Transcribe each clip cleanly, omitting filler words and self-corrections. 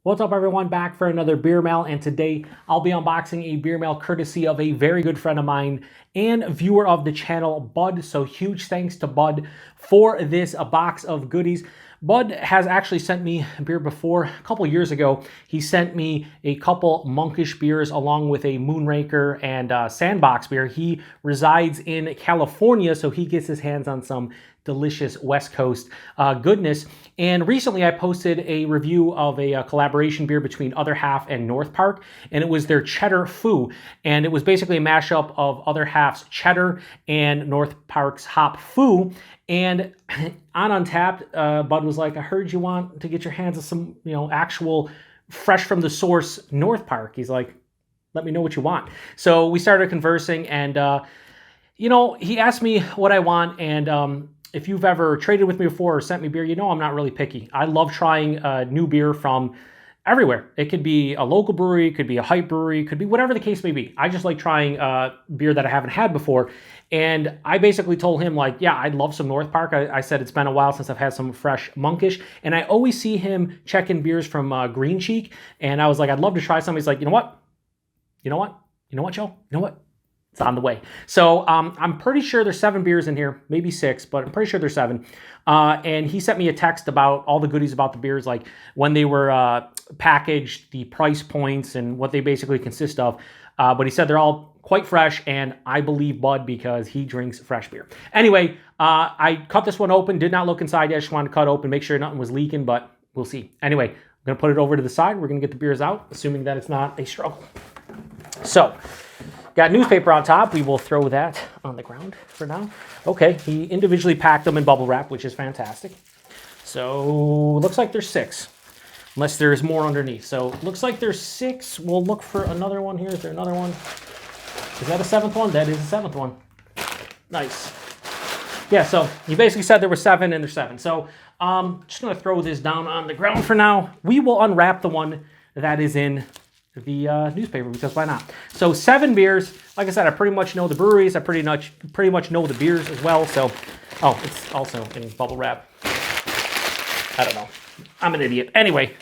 What's up, everyone? Back for another beer mail, and today I'll be unboxing a beer mail courtesy of a very good friend of mine and viewer of the channel, Bud. So huge thanks to Bud for this box of goodies. Bud has actually sent me beer before. A couple years ago, he sent me a couple monkish beers along with a Moonraker and Sandbox beer. He resides in California, so he gets his hands on some delicious West Coast goodness. And recently I posted a review of a collaboration beer between Other Half and North Park, and it was their Cheddar Foo. And it was basically a mashup of Other Half's Cheddar and North Park's Hop Foo. And on Untappd, Bud was like, I heard you want to get your hands on some, actual fresh from the source North Park. He's like, let me know what you want. So we started conversing, and, he asked me what I want. And if you've ever traded with me before or sent me beer, I'm not really picky. I love trying new beer from everywhere. It could be a local brewery, it could be a hype brewery, it could be whatever the case may be. I just like trying beer that I haven't had before. And I basically told him, like, yeah, I'd love some North Park. I said it's been a while since I've had some fresh monkish. And I always see him checking beers from Green Cheek. And I was like, I'd love to try some. He's like, you know what? You know what, Joe? You know what? It's on the way. So I'm pretty sure there's 7 beers in here, maybe 6, but I'm pretty sure there's 7. And he sent me a text about all the goodies about the beers, like when they were packaged, the price points, and what they basically consist of. But he said they're all quite fresh, and I believe Bud because he drinks fresh beer. Anyway, I cut this one open, did not look inside yet. I just wanted to cut open, make sure nothing was leaking, but we'll see. Anyway, I'm going to put it over to the side. We're going to get the beers out, assuming that it's not a struggle. So, got newspaper on top. We will throw that on the ground for now. Okay, he individually packed them in bubble wrap, which is fantastic. So, looks like there's 6, unless there's more underneath. So, looks like there's 6. We'll look for another one here. Is there another one? Is that a 7th one? That is a 7th one. Nice. Yeah, so he basically said there were 7 and there's 7. So, just going to throw this down on the ground for now. We will unwrap the one that is in the newspaper, because why not? So 7 beers. Like I said, I pretty much know the breweries. I pretty much know the beers as well. So, oh, it's also in bubble wrap. I don't know. I'm an idiot. Anyway,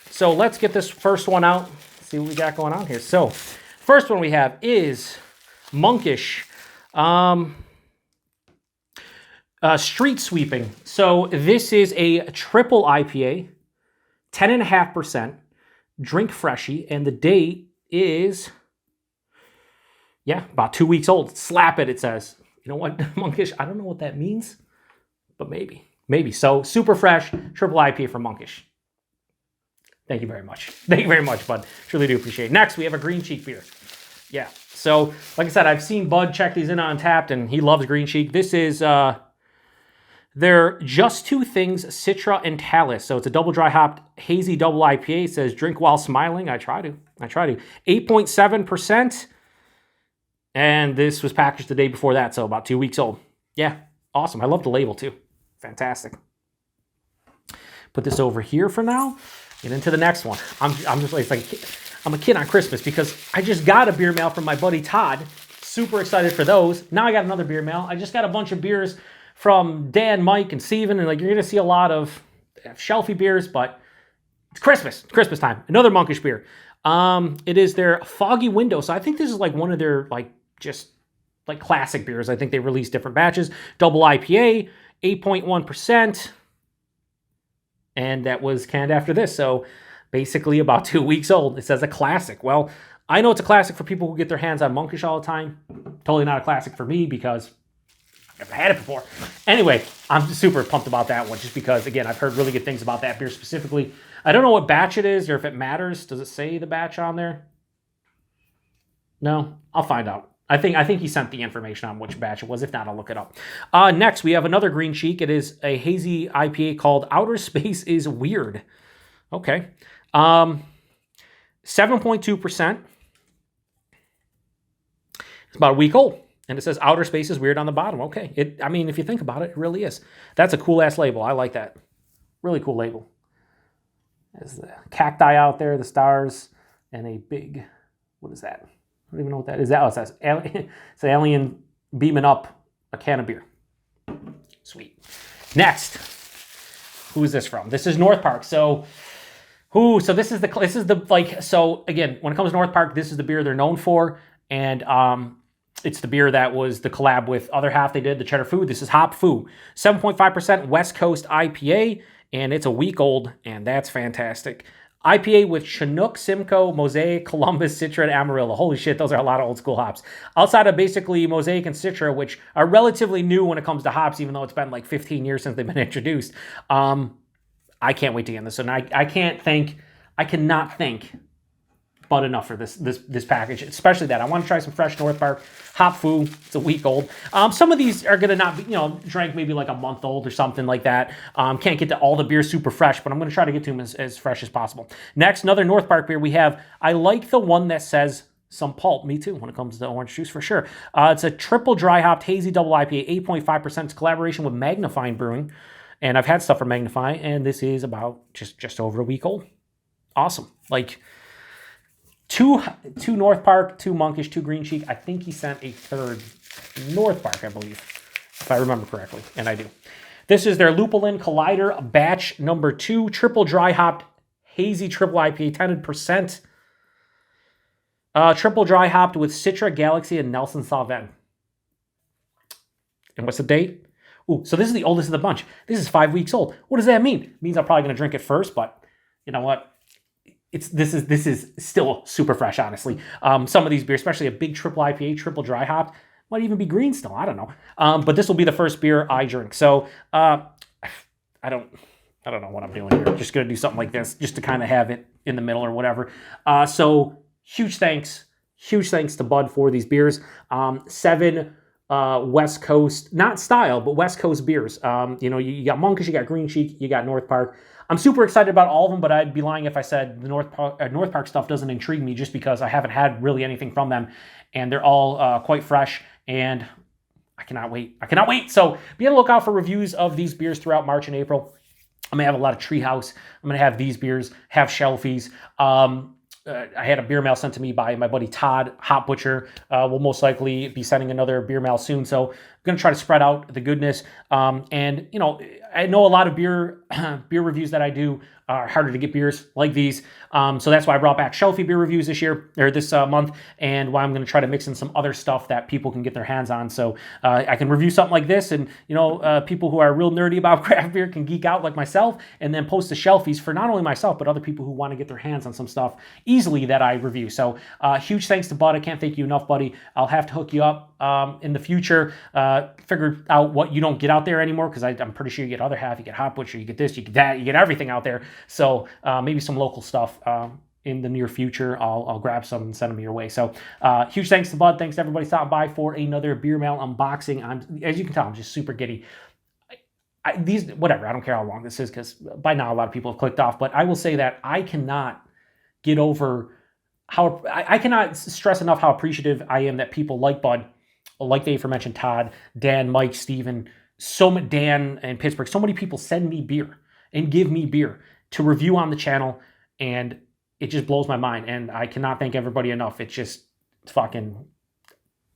so let's get this first one out. See what we got going on here. So, first one we have is Monkish Street Sweeping. So this is a triple IPA, 10.5%. Drink freshy, and the date is, about 2 weeks old. Slap it says. You know what, Monkish? I don't know what that means, but maybe. So super fresh, triple IPA from Monkish. Thank you very much, Bud. Truly do appreciate it. Next, we have a Green Cheek beer. Yeah, so like I said, I've seen Bud check these in on Untappd, and he loves Green Cheek. This is they're Just Two Things, Citra and Talus. So it's a double dry hopped hazy double IPA. It says drink while smiling. I try to. 8.7%. And this was packaged the day before that, so about 2 weeks old. Yeah, awesome. I love the label too. Fantastic. Put this over here for now. Get into the next one. I'm just like I'm a kid on Christmas because I just got a beer mail from my buddy Todd. Super excited for those. Now I got another beer mail. I just got a bunch of beers from Dan, Mike, and Steven, and you're gonna see a lot of shelfy beers, but it's Christmas time. Another monkish beer. It is their Foggy Window. So I think this is like one of their just classic beers. I think they release different batches. Double IPA, 8.1%, and that was canned after this. So basically about 2 weeks old. It says a classic. Well, I know it's a classic for people who get their hands on monkish all the time. Totally not a classic for me because I've never had it before. Anyway, I'm super pumped about that one just because, again, I've heard really good things about that beer specifically. I don't know what batch it is or if it matters. Does it say the batch on there? No? I'll find out. I think he sent the information on which batch it was. If not, I'll look it up. Next, we have another Green Cheek. It is a hazy IPA called Outer Space is Weird. Okay. 7.2%. It's about a week old. And it says Outer Space is Weird on the bottom. Okay. If you think about it, it really is. That's a cool-ass label. I like that. Really cool label. There's the cacti out there, the stars, and a big, what is that? I don't even know what that is. Oh, it says it's an alien beaming up a can of beer. Sweet. Next, who is this from? This is North Park. So Ooh, so this is the like, so again, when it comes to North Park, this is the beer they're known for, and it's the beer that was the collab with other half they did, the Cheddar Foo. This is Hop Foo, 7.5% West Coast IPA, and it's a week old, and that's fantastic. IPA with Chinook, Simcoe, Mosaic, Columbus, Citra, and Amarillo. Holy shit, those are a lot of old school hops. Outside of basically Mosaic and Citra, which are relatively new when it comes to hops, even though it's been like 15 years since they've been introduced. I can't wait to get this. And I cannot thank Bud enough for this package, especially that. I want to try some fresh North Park Hop Foo. It's a week old. Some of these are going to not be, drank maybe like a month old or something like that. Can't get to all the beers super fresh, but I'm going to try to get to them as fresh as possible. Next, another North Park beer we have. I like the one that says some pulp. Me too, when it comes to orange juice, for sure. It's a triple dry hopped hazy double IPA, 8.5%. It's collaboration with Magnifying Brewing. And I've had stuff from Magnify, and this is about just over a week old. Awesome. Like, two North Park, two Monkish, two Green Cheek. I think he sent a third North Park, I believe, if I remember correctly, and I do. This is their Lupulin Collider batch number 2, triple dry hopped hazy triple IPA, 10%. Triple dry hopped with Citra, Galaxy, and Nelson Sauvin. And what's the date? Ooh, so this is the oldest of the bunch. This is 5 weeks old. What does that mean? It means I'm probably going to drink it first, but you know what? This is still super fresh, honestly. Some of these beers, especially a big triple IPA, triple dry hop, might even be green still. I don't know. But this will be the first beer I drink. So I don't know what I'm doing here. Just going to do something like this just to kind of have it in the middle or whatever. So huge thanks to Bud for these beers. 7 West Coast, not style, but West Coast beers. You got Monkish, you got Green Cheek, you got North Park. I'm super excited about all of them, but I'd be lying if I said the North Park stuff doesn't intrigue me, just because I haven't had really anything from them, and they're all quite fresh, and I cannot wait. So be on the lookout for reviews of these beers throughout March and April. I'm going to have a lot of Treehouse. I'm going to have these beers, have Shelfies. I had a beer mail sent to me by my buddy Todd, Hop Butcher. We'll most likely be sending another beer mail soon. So I'm going to try to spread out the goodness. And I know a lot of beer reviews that I do are harder to get beers like these. So that's why I brought back Shelfie beer reviews this month, and why I'm going to try to mix in some other stuff that people can get their hands on. So I can review something like this, and people who are real nerdy about craft beer can geek out like myself, and then post the Shelfies for not only myself but other people who want to get their hands on some stuff easily that I review. So huge thanks to Bud. I can't thank you enough, buddy. I'll have to hook you up in the future. Figure out what you don't get out there anymore, because I'm pretty sure you get other half. You get Hop Butcher, you get this, you get that, you get everything out there. So maybe some local stuff in the near future. I'll grab some and send them your way. So huge thanks to Bud. Thanks to everybody stopping by for another beer mail unboxing. As you can tell, I'm just super giddy. Whatever, I don't care how long this is, because by now a lot of people have clicked off, but I will say that I cannot get over how I cannot stress enough how appreciative I am that people like Bud, like the aforementioned Todd, Dan, Mike, Steven, Dan in Pittsburgh, so many people send me beer and give me beer to review on the channel, and it just blows my mind, and I cannot thank everybody enough. It's just fucking,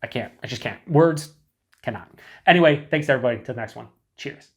I just can't. Words cannot. Anyway, thanks everybody. Till the next one. Cheers.